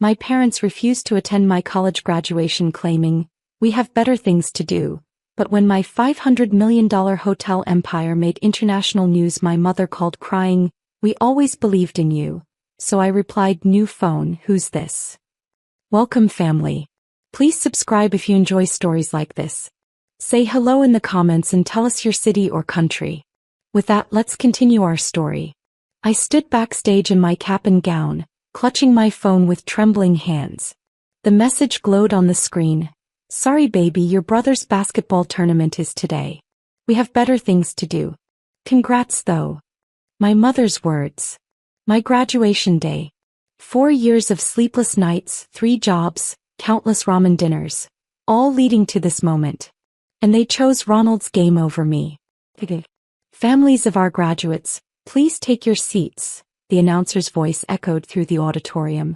My parents refused to attend my college graduation, claiming, "We have better things to do." But when my $500 million hotel empire made international news, my mother called crying, "We always believed in you." So I replied, "New phone, who's this?" Welcome, family. Please subscribe if you enjoy stories like this. Say hello in the comments and tell us your city or country. With that, let's continue our story. I stood backstage in my cap and gown, clutching my phone with trembling hands. The message glowed on the screen. "Sorry baby, your brother's basketball tournament is today. We have better things to do. Congrats though." My mother's words. My graduation day. 4 years of sleepless nights, 3 jobs, countless ramen dinners, all leading to this moment. And they chose Ronald's game over me. "Families of our graduates, please take your seats," the announcer's voice echoed through the auditorium.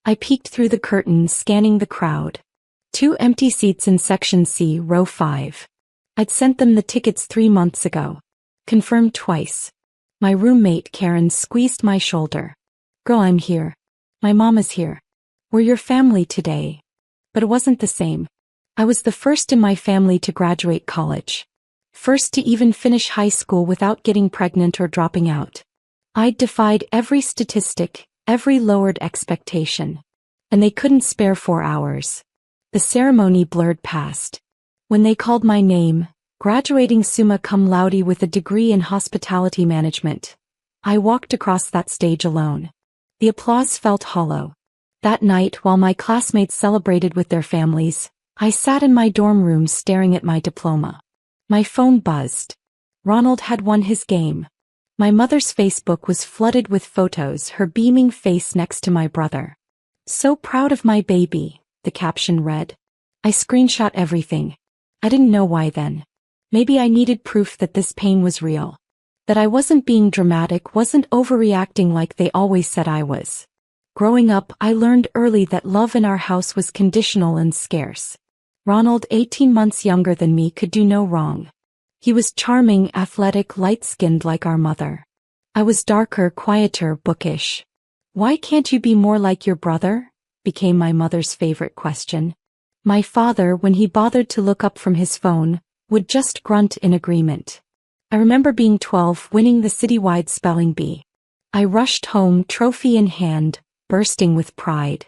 I peeked through the curtain, scanning the crowd. 2 empty seats in Section C, row 5. I'd sent them the tickets 3 months ago. Confirmed twice. My roommate, Karen, squeezed my shoulder. "Girl, I'm here. My mom is here. We're your family today." But it wasn't the same. I was the first in my family to graduate college. First to even finish high school without getting pregnant or dropping out. I'd defied every statistic, every lowered expectation. And they couldn't spare 4 hours. The ceremony blurred past. When they called my name, graduating summa cum laude with a degree in hospitality management, I walked across that stage alone. The applause felt hollow. That night, while my classmates celebrated with their families, I sat in my dorm room staring at my diploma. My phone buzzed. Ronald had won his game. My mother's Facebook was flooded with photos, her beaming face next to my brother. "So proud of my baby," the caption read. I screenshot everything. I didn't know why then. Maybe I needed proof that this pain was real. That I wasn't being dramatic, wasn't overreacting like they always said I was. Growing up, I learned early that love in our house was conditional and scarce. Ronald, 18 months younger than me, could do no wrong. He was charming, athletic, light-skinned like our mother. I was darker, quieter, bookish. "Why can't you be more like your brother?" became my mother's favorite question. My father, when he bothered to look up from his phone, would just grunt in agreement. I remember being 12, winning the citywide spelling bee. I rushed home, trophy in hand, bursting with pride.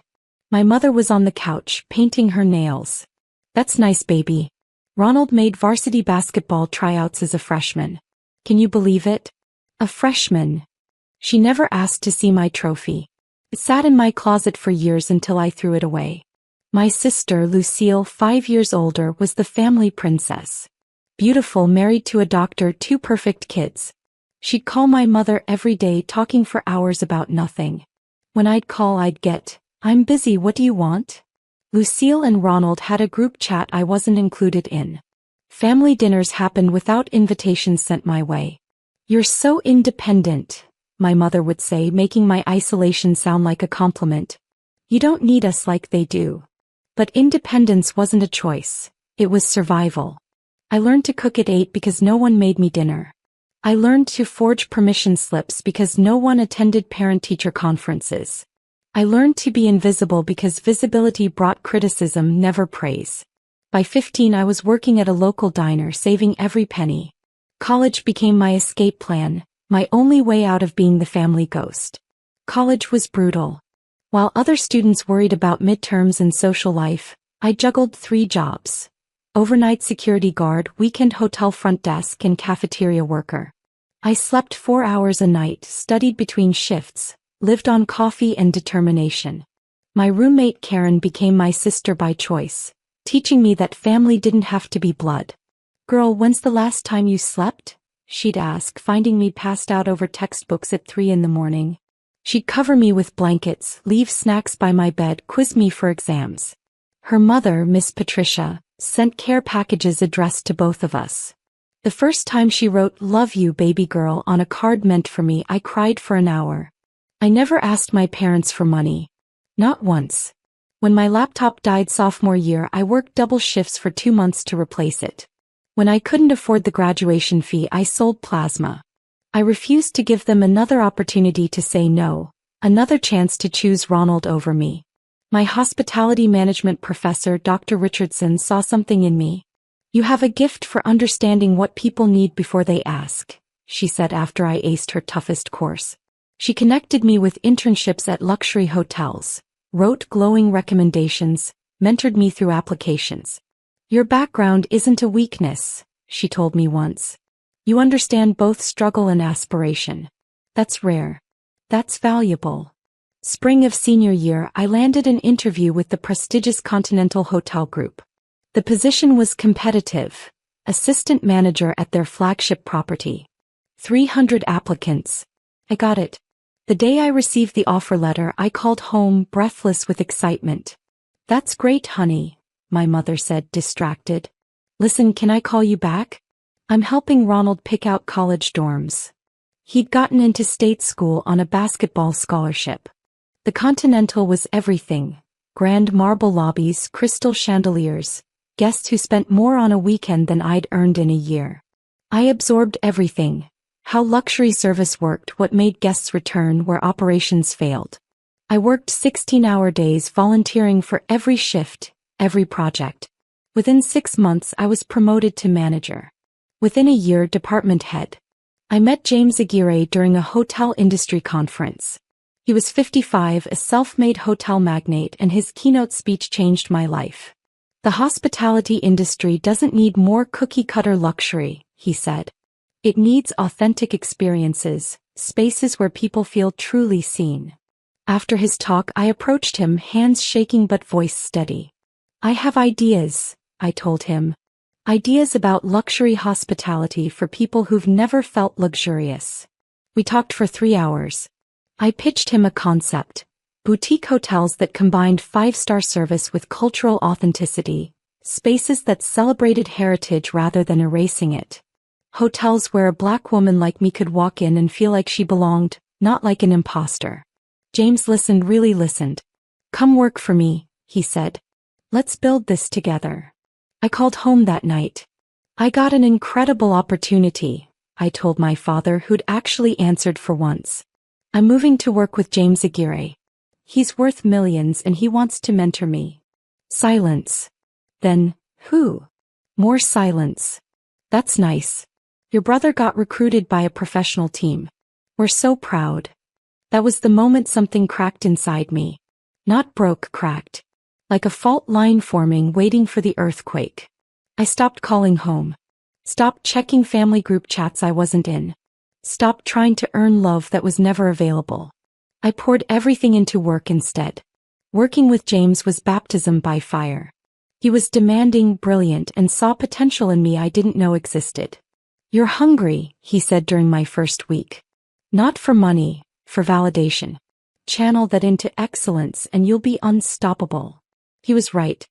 My mother was on the couch, painting her nails. "That's nice, baby. Ronald made varsity basketball tryouts as a freshman. Can you believe it? A freshman." She never asked to see my trophy. It sat in my closet for years until I threw it away. My sister, Lucille, 5 years older, was the family princess. Beautiful, married to a doctor, 2 perfect kids. She'd call my mother every day, talking for hours about nothing. When I'd call, I'd get, "I'm busy, what do you want?" Lucille and Ronald had a group chat I wasn't included in. Family dinners happened without invitations sent my way. "You're so independent," my mother would say, making my isolation sound like a compliment. "You don't need us like they do." But independence wasn't a choice. It was survival. I learned to cook at 8 because no one made me dinner. I learned to forge permission slips because no one attended parent-teacher conferences. I learned to be invisible because visibility brought criticism, never praise. By 15, I was working at a local diner, saving every penny. College became my escape plan, my only way out of being the family ghost. College was brutal. While other students worried about midterms and social life, I juggled 3 jobs. Overnight security guard, weekend hotel front desk, and cafeteria worker. I slept 4 hours a night, studied between shifts, lived on coffee and determination. My roommate Karen became my sister by choice, teaching me that family didn't have to be blood. "Girl, when's the last time you slept?" she'd ask, finding me passed out over textbooks at 3 in the morning. She'd cover me with blankets, leave snacks by my bed, quiz me for exams. Her mother, Miss Patricia, sent care packages addressed to both of us. The first time she wrote "Love you, baby girl" on a card meant for me, I cried for an hour. I never asked my parents for money. Not once. When my laptop died sophomore year, I worked double shifts for 2 months to replace it. When I couldn't afford the graduation fee, I sold plasma. I refused to give them another opportunity to say no, another chance to choose Ronald over me. My hospitality management professor, Dr. Richardson, saw something in me. You have a gift for understanding what people need before they ask, she said after I aced her toughest course. She connected me with internships at luxury hotels, wrote glowing recommendations, mentored me through applications. Your background isn't a weakness, she told me once. You understand both struggle and aspiration. That's rare. That's valuable. Spring of senior year, I landed an interview with the prestigious Continental Hotel Group. The position was competitive, assistant manager at their flagship property. 300 applicants. I got it. The day I received the offer letter, I called home, breathless with excitement. That's great, honey, my mother said, distracted. Listen, can I call you back? I'm helping Ronald pick out college dorms. He'd gotten into state school on a basketball scholarship. The Continental was everything. Grand marble lobbies, crystal chandeliers, guests who spent more on a weekend than I'd earned in a year. I absorbed everything. How luxury service worked, what made guests return where operations failed. I worked 16-hour days volunteering for every shift, every project. Within 6 months I was promoted to manager. Within a year, department head. I met James Aguirre during a hotel industry conference. He was 55, a self-made hotel magnate, and his keynote speech changed my life. The hospitality industry doesn't need more cookie-cutter luxury, he said. It needs authentic experiences, spaces where people feel truly seen. After his talk, I approached him, hands shaking but voice steady. I have ideas, I told him. Ideas about luxury hospitality for people who've never felt luxurious. We talked for 3 hours. I pitched him a concept. Boutique hotels that combined 5-star service with cultural authenticity. Spaces that celebrated heritage rather than erasing it. Hotels where a black woman like me could walk in and feel like she belonged, not like an imposter. James listened, really listened. Come work for me, he said. Let's build this together. I called home that night. I got an incredible opportunity, I told my father, who'd actually answered for once. I'm moving to work with James Aguirre. He's worth millions and he wants to mentor me. Silence. Then, who? More silence. That's nice. Your brother got recruited by a professional team. We're so proud. That was the moment something cracked inside me. Not broke, cracked. Like a fault line forming, waiting for the earthquake. I stopped calling home. Stopped checking family group chats I wasn't in. Stopped trying to earn love that was never available. I poured everything into work instead. Working with James was baptism by fire. He was demanding, brilliant, and saw potential in me I didn't know existed. You're hungry, he said during my first week. Not for money, for validation. Channel that into excellence and you'll be unstoppable. He was right.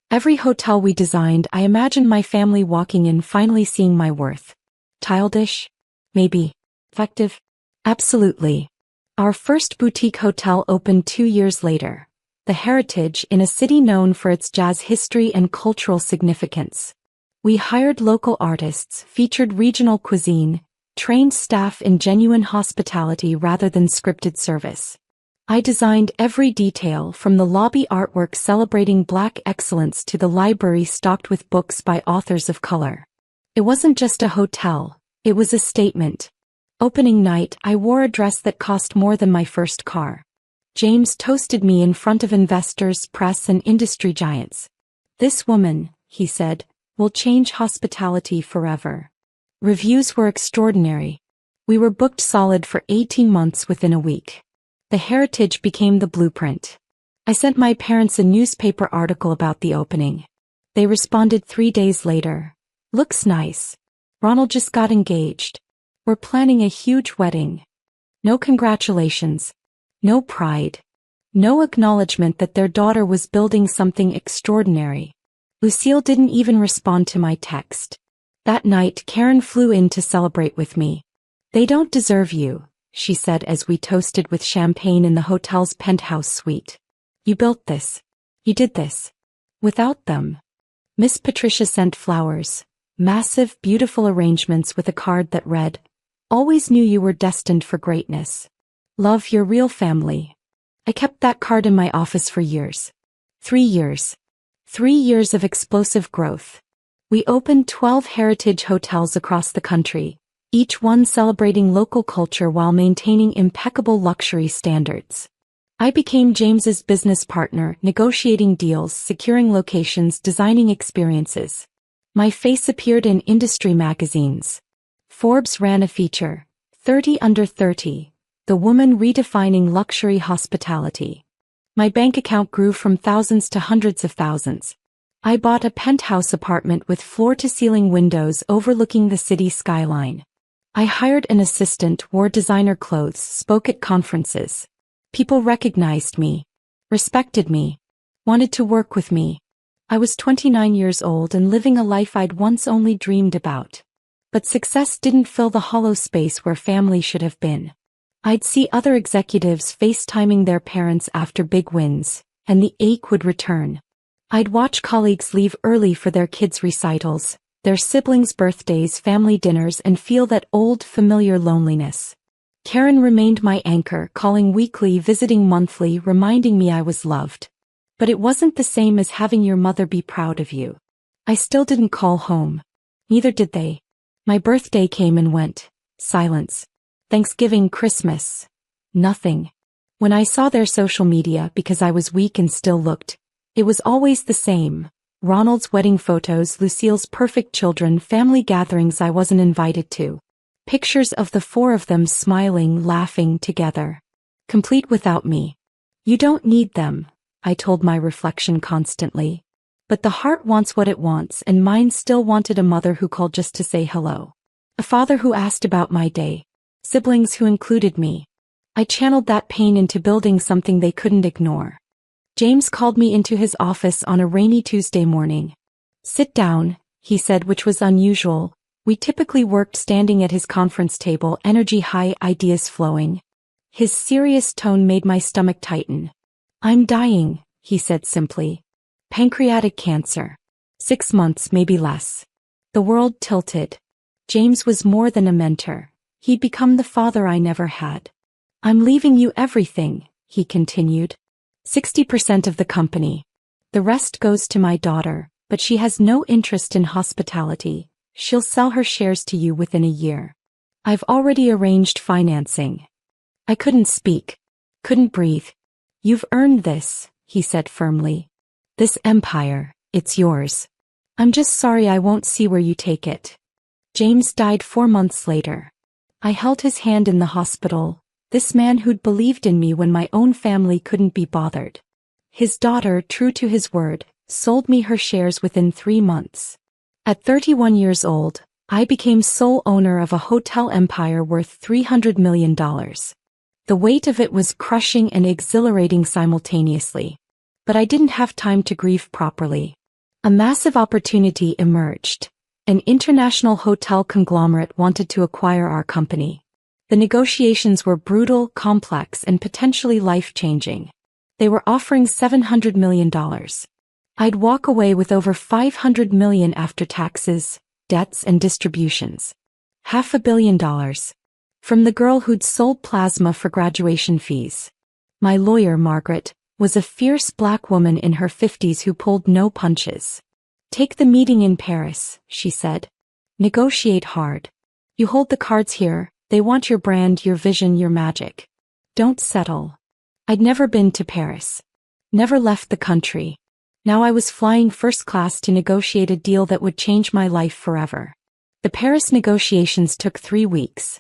Every hotel we designed, I imagined my family walking in, finally seeing my worth. Childish? Maybe. Effective? Absolutely. Our first boutique hotel opened 2 years later. The Heritage, in a city known for its jazz history and cultural significance. We hired local artists, featured regional cuisine, trained staff in genuine hospitality rather than scripted service. I designed every detail, from the lobby artwork celebrating Black excellence to the library stocked with books by authors of color. It wasn't just a hotel, it was a statement. Opening night, I wore a dress that cost more than my first car. James toasted me in front of investors, press, and industry giants. This woman, he said, will change hospitality forever. Reviews were extraordinary. We were booked solid for 18 months within a week. The Heritage became the blueprint. I sent my parents a newspaper article about the opening. They responded 3 days later. Looks nice. Ronald just got engaged. We're planning a huge wedding. No congratulations. No pride. No acknowledgement that their daughter was building something extraordinary. Lucille didn't even respond to my text. That night, Karen flew in to celebrate with me. They don't deserve you, she said as we toasted with champagne in the hotel's penthouse suite. You built this. You did this. Without them. Miss Patricia sent flowers. Massive, beautiful arrangements with a card that read, Always knew you were destined for greatness. Love, your real family. I kept that card in my office for years. 3 years. 3 years of explosive growth. We opened 12 heritage hotels across the country, each one celebrating local culture while maintaining impeccable luxury standards. I became James's business partner, negotiating deals, securing locations, designing experiences. My face appeared in industry magazines. Forbes ran a feature, 30 Under 30, the woman redefining luxury hospitality. My bank account grew from thousands to hundreds of thousands. I bought a penthouse apartment with floor-to-ceiling windows overlooking the city skyline. I hired an assistant, wore designer clothes, spoke at conferences. People recognized me, respected me, wanted to work with me. I was 29 years old and living a life I'd once only dreamed about. But success didn't fill the hollow space where family should have been. I'd see other executives FaceTiming their parents after big wins, and the ache would return. I'd watch colleagues leave early for their kids' recitals, their siblings' birthdays, family dinners, and feel that old, familiar loneliness. Karen remained my anchor, calling weekly, visiting monthly, reminding me I was loved. But it wasn't the same as having your mother be proud of you. I still didn't call home. Neither did they. My birthday came and went. Silence. Thanksgiving, Christmas. Nothing. When I saw their social media, because I was weak and still looked, it was always the same. Ronald's wedding photos, Lucille's perfect children, family gatherings I wasn't invited to. Pictures of the 4 of them smiling, laughing together. Complete without me. You don't need them, I told my reflection constantly. But the heart wants what it wants, and mine still wanted a mother who called just to say hello. A father who asked about my day. Siblings who included me. I channeled that pain into building something they couldn't ignore. James called me into his office on a rainy Tuesday morning. "Sit down," he said, which was unusual. We typically worked standing at his conference table, energy high, ideas flowing. His serious tone made my stomach tighten. "I'm dying," he said simply. "Pancreatic cancer. 6 months, maybe less." The world tilted. James was more than a mentor. He'd become the father I never had. "I'm leaving you everything," he continued. 60% of the company. The rest goes to my daughter, but she has no interest in hospitality. She'll sell her shares to you within a year. I've already arranged financing." I couldn't speak. Couldn't breathe. "You've earned this," he said firmly. "This empire, it's yours. I'm just sorry I won't see where you take it." James died 4 months later. I held his hand in the hospital, this man who'd believed in me when my own family couldn't be bothered. His daughter, true to his word, sold me her shares within 3 months. At 31 years old, I became sole owner of a hotel empire worth $300 million. The weight of it was crushing and exhilarating simultaneously. But I didn't have time to grieve properly. A massive opportunity emerged. An international hotel conglomerate wanted to acquire our company. The negotiations were brutal, complex, and potentially life-changing. They were offering $700 million. I'd walk away with over $500 million after taxes, debts, and distributions. $500 million. From the girl who'd sold plasma for graduation fees. My lawyer, Margaret, was a fierce black woman in her 50s who pulled no punches. "Take the meeting in Paris," she said. "Negotiate hard. You hold the cards here, they want your brand, your vision, your magic. Don't settle." I'd never been to Paris. Never left the country. Now I was flying first class to negotiate a deal that would change my life forever. The Paris negotiations took 3 weeks.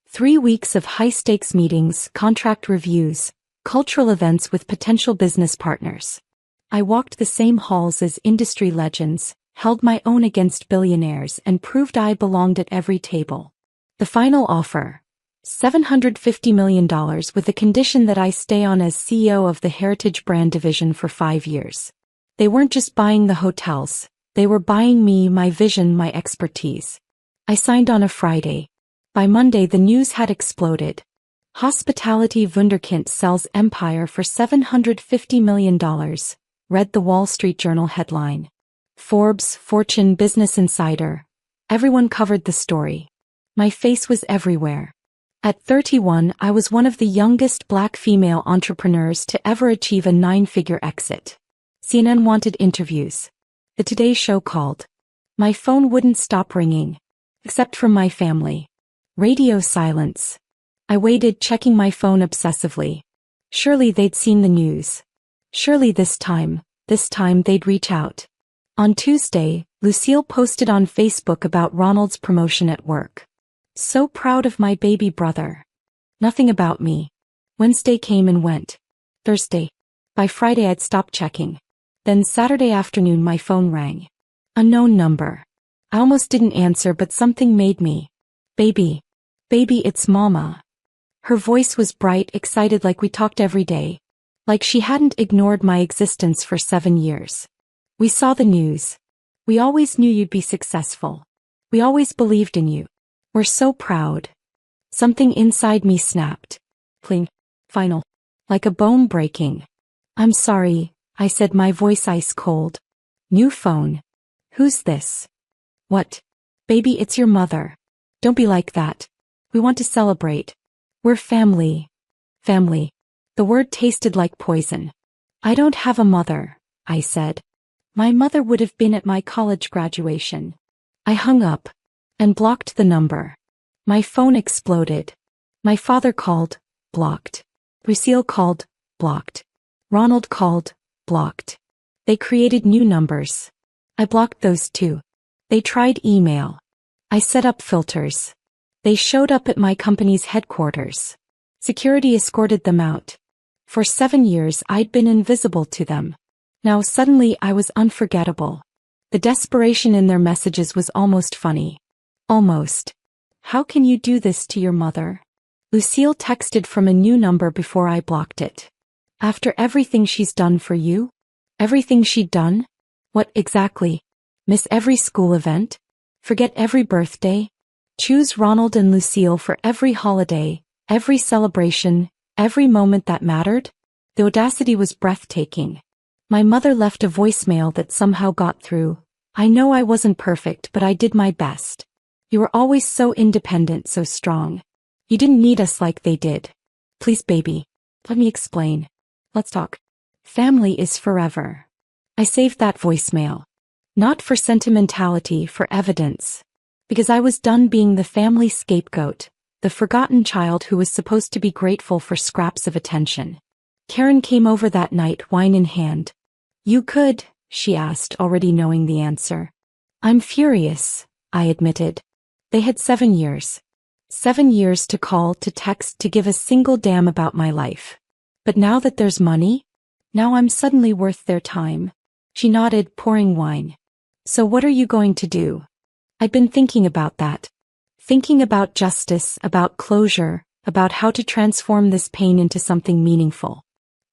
3 weeks of high-stakes meetings, contract reviews, cultural events with potential business partners. I walked the same halls as industry legends, held my own against billionaires, and proved I belonged at every table. The final offer: $750 million with the condition that I stay on as CEO of the Heritage Brand Division for 5 years. They weren't just buying the hotels, they were buying me, my vision, my expertise. I signed on a Friday. By Monday the news had exploded. Hospitality Wunderkind sells empire for $750 million, read the Wall Street Journal headline. Forbes, Fortune, Business Insider. Everyone covered the story. My face was everywhere. At 31, I was one of the youngest black female entrepreneurs to ever achieve a 9-figure exit. CNN wanted interviews. The Today Show called. My phone wouldn't stop ringing. Except from my family. Radio silence. I waited, checking my phone obsessively. Surely they'd seen the news. Surely this time they'd reach out. On Tuesday, Lucille posted on Facebook about Ronald's promotion at work. So proud of my baby brother. Nothing about me. Wednesday came and went. Thursday. By Friday I'd stopped checking. Then Saturday afternoon my phone rang. Unknown number. I almost didn't answer, but something made me. Baby, it's Mama. Her voice was bright, excited, like we talked every day. Like she hadn't ignored my existence for 7 years. We saw the news. We always knew you'd be successful. We always believed in you. We're so proud. Something inside me snapped. Cling. Final. Like a bone breaking. I'm sorry, I said, my voice ice cold. New phone. Who's this? What? Baby, it's your mother. Don't be like that. We want to celebrate. We're family. Family. The word tasted like poison. I don't have a mother, I said. My mother would have been at my college graduation. I hung up and blocked the number. My phone exploded. My father called, blocked. Lucille called, blocked. Ronald called, blocked. They created new numbers. I blocked those too. They tried email. I set up filters. They showed up at my company's headquarters. Security escorted them out. For 7 years I'd been invisible to them. Now suddenly I was unforgettable. The desperation in their messages was almost funny. Almost. How can you do this to your mother? Lucille texted from a new number before I blocked it. After everything she's done for you? Everything she'd done? What exactly? Miss every school event? Forget every birthday? Choose Ronald and Lucille for every holiday, every celebration, every moment that mattered? The audacity was breathtaking. My mother left a voicemail that somehow got through. I know I wasn't perfect, but I did my best. You were always so independent, so strong. You didn't need us like they did. Please, baby. Let me explain. Let's talk. Family is forever. I saved that voicemail. Not for sentimentality, for evidence. Because I was done being the family scapegoat, the forgotten child who was supposed to be grateful for scraps of attention. Karen came over that night, wine in hand. You could, she asked, already knowing the answer. I'm furious, I admitted. They had 7 years. 7 years to call, to text, to give a single damn about my life. But now that there's money, now I'm suddenly worth their time. She nodded, pouring wine. So what are you going to do? I'd been thinking about that. Thinking about justice, about closure, about how to transform this pain into something meaningful.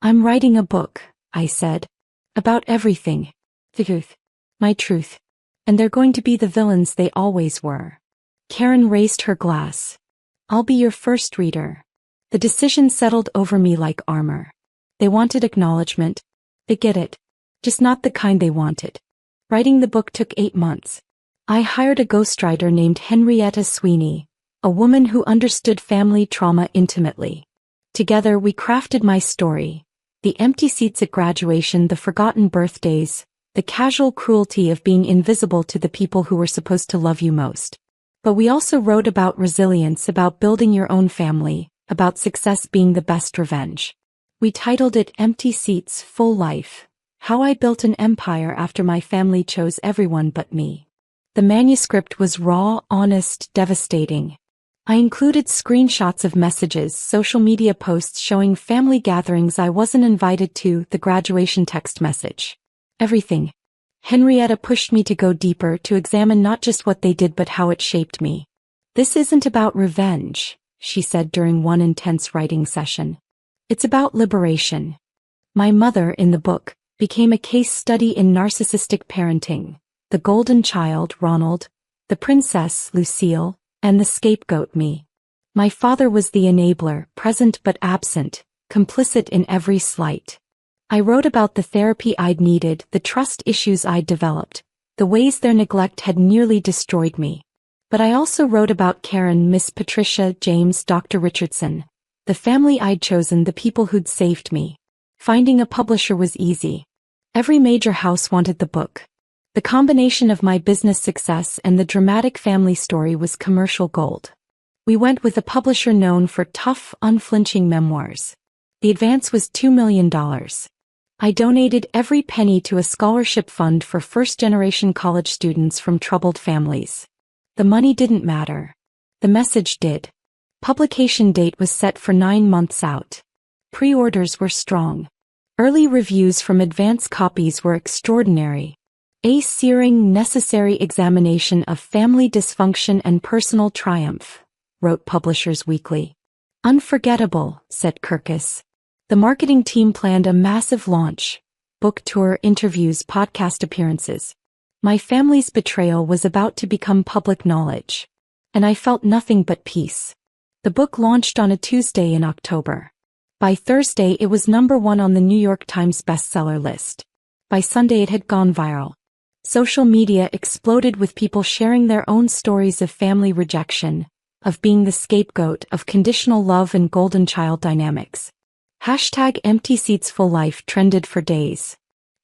I'm writing a book, I said. About everything. The truth. My truth. And they're going to be the villains they always were. Karen raised her glass. I'll be your first reader. The decision settled over me like armor. They wanted acknowledgement. They get it. Just not the kind they wanted. Writing the book took 8 months. I hired a ghostwriter named Henrietta Sweeney, a woman who understood family trauma intimately. Together we crafted my story. The empty seats at graduation, the forgotten birthdays, the casual cruelty of being invisible to the people who were supposed to love you most. But we also wrote about resilience, about building your own family, about success being the best revenge. We titled it Empty Seats, Full Life. How I Built an Empire After My Family Chose Everyone But Me. The manuscript was raw, honest, devastating. I included screenshots of messages, social media posts showing family gatherings I wasn't invited to, the graduation text message. Everything. Henrietta pushed me to go deeper, to examine not just what they did but how it shaped me. This isn't about revenge, she said during one intense writing session. It's about liberation. My mother, in the book, became a case study in narcissistic parenting. The golden child, Ronald, the princess, Lucille, and the scapegoat, me. My father was the enabler, present but absent, complicit in every slight. I wrote about the therapy I'd needed, the trust issues I'd developed, the ways their neglect had nearly destroyed me. But I also wrote about Karen, Miss Patricia, James, Dr. Richardson, the family I'd chosen, the people who'd saved me. Finding a publisher was easy. Every major house wanted the book. The combination of my business success and the dramatic family story was commercial gold. We went with a publisher known for tough, unflinching memoirs. The advance was $2 million. I donated every penny to a scholarship fund for first-generation college students from troubled families. The money didn't matter. The message did. Publication date was set for 9 months out. Pre-orders were strong. Early reviews from advance copies were extraordinary. A searing, necessary examination of family dysfunction and personal triumph, wrote Publishers Weekly. Unforgettable, said Kirkus. The marketing team planned a massive launch, book tour, interviews, podcast appearances. My family's betrayal was about to become public knowledge. And I felt nothing but peace. The book launched on a Tuesday in October. By Thursday it was #1 on the New York Times bestseller list. By Sunday it had gone viral. Social media exploded with people sharing their own stories of family rejection, of being the scapegoat, of conditional love and golden child dynamics. #EmptySeatsFullLife trended for days.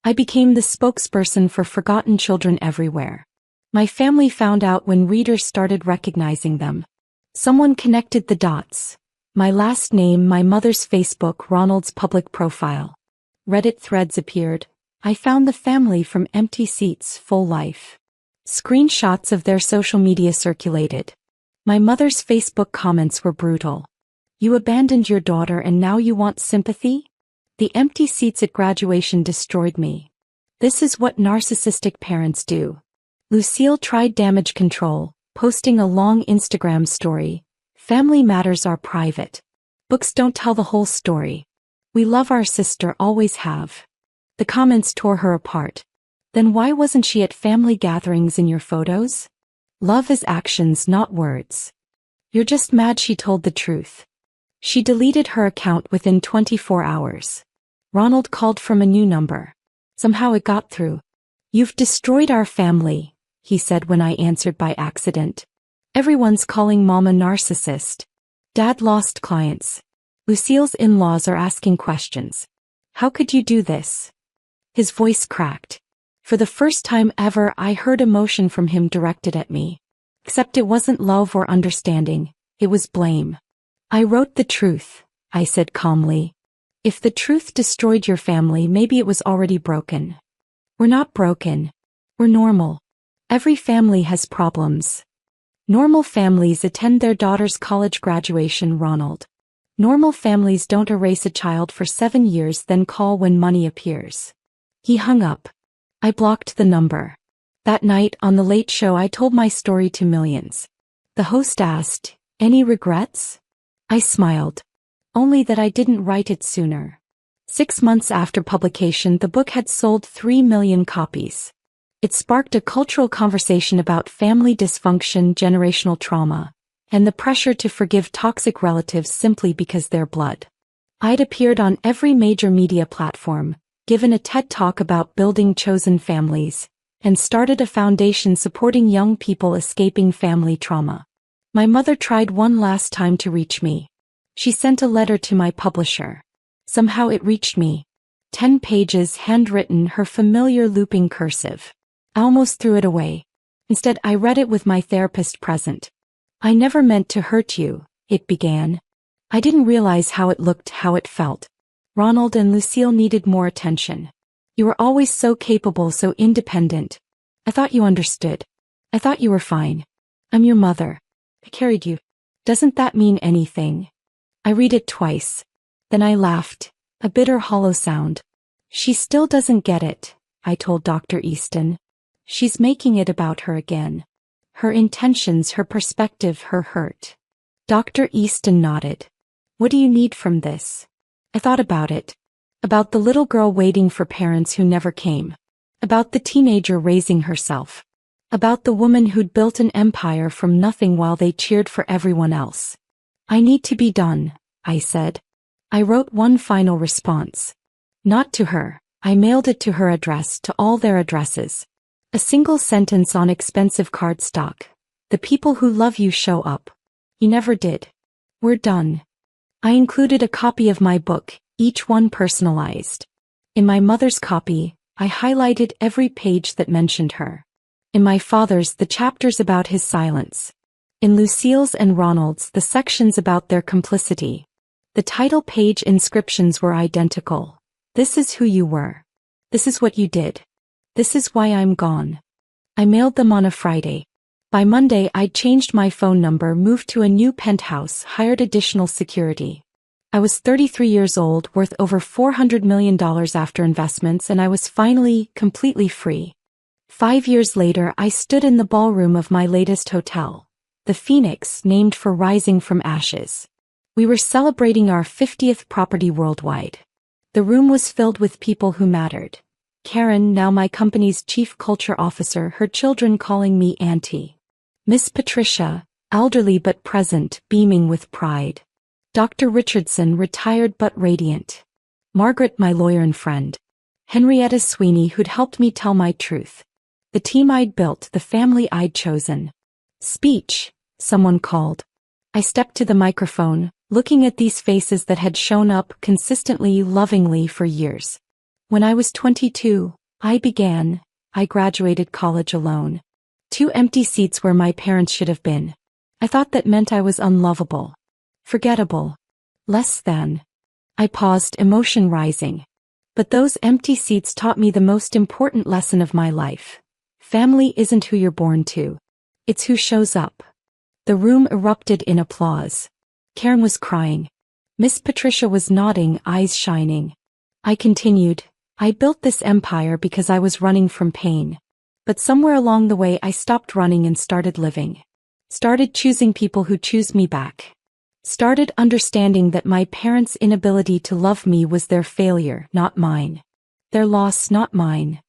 I became the spokesperson for forgotten children everywhere. My family found out when readers started recognizing them. Someone connected the dots. My last name, my mother's Facebook, Ronald's public profile. Reddit threads appeared. I found the family from Empty Seats, Full Life. Screenshots of their social media circulated. My mother's Facebook comments were brutal. You abandoned your daughter and now you want sympathy? The empty seats at graduation destroyed me. This is what narcissistic parents do. Lucille tried damage control, posting a long Instagram story. Family matters are private. Books don't tell the whole story. We love our sister, always have. The comments tore her apart. Then why wasn't she at family gatherings in your photos? Love is actions, not words. You're just mad she told the truth. She deleted her account within 24 hours. Ronald called from a new number. Somehow it got through. You've destroyed our family, he said when I answered by accident. Everyone's calling Mom a narcissist. Dad lost clients. Lucille's in-laws are asking questions. How could you do this? His voice cracked. For the first time ever I heard emotion from him directed at me. Except it wasn't love or understanding, it was blame. I wrote the truth, I said calmly. If the truth destroyed your family, maybe it was already broken. We're not broken. We're normal. Every family has problems. Normal families attend their daughter's college graduation, Ronald. Normal families don't erase a child for 7 years then call when money appears. He hung up. I blocked the number. That night on The Late Show I told my story to millions. The host asked, "Any regrets?" I smiled. Only that I didn't write it sooner. 6 months after publication the book had sold 3 million copies. It sparked a cultural conversation about family dysfunction, generational trauma, and the pressure to forgive toxic relatives simply because they're blood. I'd appeared on every major media platform, given a TED Talk about building chosen families, and started a foundation supporting young people escaping family trauma. My mother tried one last time to reach me. She sent a letter to my publisher. Somehow it reached me. 10 pages, handwritten, her familiar looping cursive. I almost threw it away. Instead, I read it with my therapist present. I never meant to hurt you, it began. I didn't realize how it looked, how it felt. Ronald and Lucille needed more attention. You were always so capable, so independent. I thought you understood. I thought you were fine. I'm your mother. I carried you. Doesn't that mean anything? I read it twice. Then I laughed. A bitter, hollow sound. She still doesn't get it, I told Dr. Easton. She's making it about her again. Her intentions, her perspective, her hurt. Dr. Easton nodded. What do you need from this? I thought about it. About the little girl waiting for parents who never came. About the teenager raising herself. About the woman who'd built an empire from nothing while they cheered for everyone else. I need to be done, I said. I wrote one final response. Not to her. I mailed it to her address, to all their addresses. A single sentence on expensive cardstock. The people who love you show up. You never did. We're done. I included a copy of my book, each one personalized. In my mother's copy, I highlighted every page that mentioned her. In my father's, the chapters about his silence. In Lucille's and Ronald's, the sections about their complicity. The title page inscriptions were identical. This is who you were. This is what you did. This is why I'm gone. I mailed them on a Friday. By Monday, I'd changed my phone number, moved to a new penthouse, hired additional security. I was 33 years old, worth over $400 million after investments, and I was finally, completely free. 5 years later, I stood in the ballroom of my latest hotel, the Phoenix, named for rising from ashes. We were celebrating our 50th property worldwide. The room was filled with people who mattered. Karen, now my company's chief culture officer, her children calling me Auntie. Miss Patricia, elderly but present, beaming with pride. Dr. Richardson, retired but radiant. Margaret, my lawyer and friend. Henrietta Sweeney, who'd helped me tell my truth. The team I'd built, the family I'd chosen. Speech, someone called. I stepped to the microphone, looking at these faces that had shown up consistently, lovingly for years. When I was 22, I graduated college alone. 2 empty seats where my parents should have been. I thought that meant I was unlovable. Forgettable. Less than. I paused, emotion rising. But those empty seats taught me the most important lesson of my life. Family isn't who you're born to. It's who shows up. The room erupted in applause. Karen was crying. Miss Patricia was nodding, eyes shining. I continued. I built this empire because I was running from pain. But somewhere along the way I stopped running and started living. Started choosing people who choose me back. Started understanding that my parents' inability to love me was their failure, not mine. Their loss, not mine.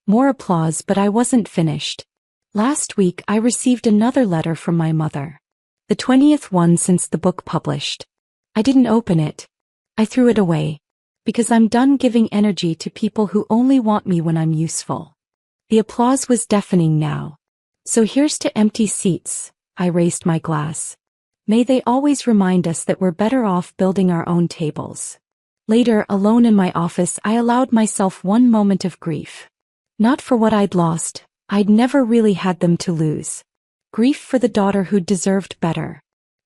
More applause, but I wasn't finished. Last week I received another letter from my mother. The 20th one since the book published. I didn't open it. I threw it away. Because I'm done giving energy to people who only want me when I'm useful. The applause was deafening now. So here's to empty seats. I raised my glass. May they always remind us that we're better off building our own tables. Later, alone in my office, I allowed myself one moment of grief. Not for what I'd lost. I'd never really had them to lose. Grief for the daughter who'd deserved better.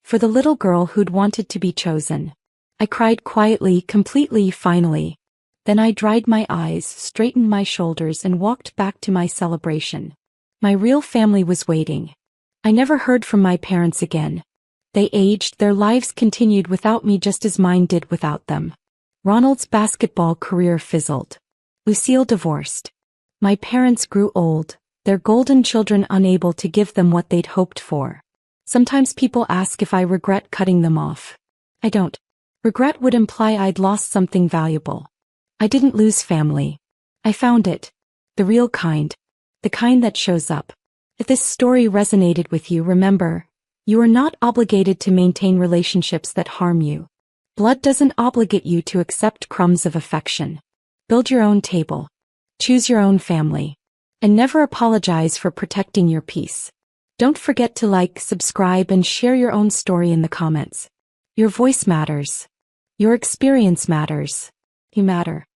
For the little girl who'd wanted to be chosen. I cried quietly, completely, finally. Then I dried my eyes, straightened my shoulders, and walked back to my celebration. My real family was waiting. I never heard from my parents again. They aged, their lives continued without me just as mine did without them. Ronald's basketball career fizzled. Lucille divorced. My parents grew old, their golden children unable to give them what they'd hoped for. Sometimes people ask if I regret cutting them off. I don't. Regret would imply I'd lost something valuable. I didn't lose family. I found it. The real kind. The kind that shows up. If this story resonated with you, remember, you are not obligated to maintain relationships that harm you. Blood doesn't obligate you to accept crumbs of affection. Build your own table. Choose your own family. And never apologize for protecting your peace. Don't forget to like, subscribe, and share your own story in the comments. Your voice matters. Your experience matters. You matter.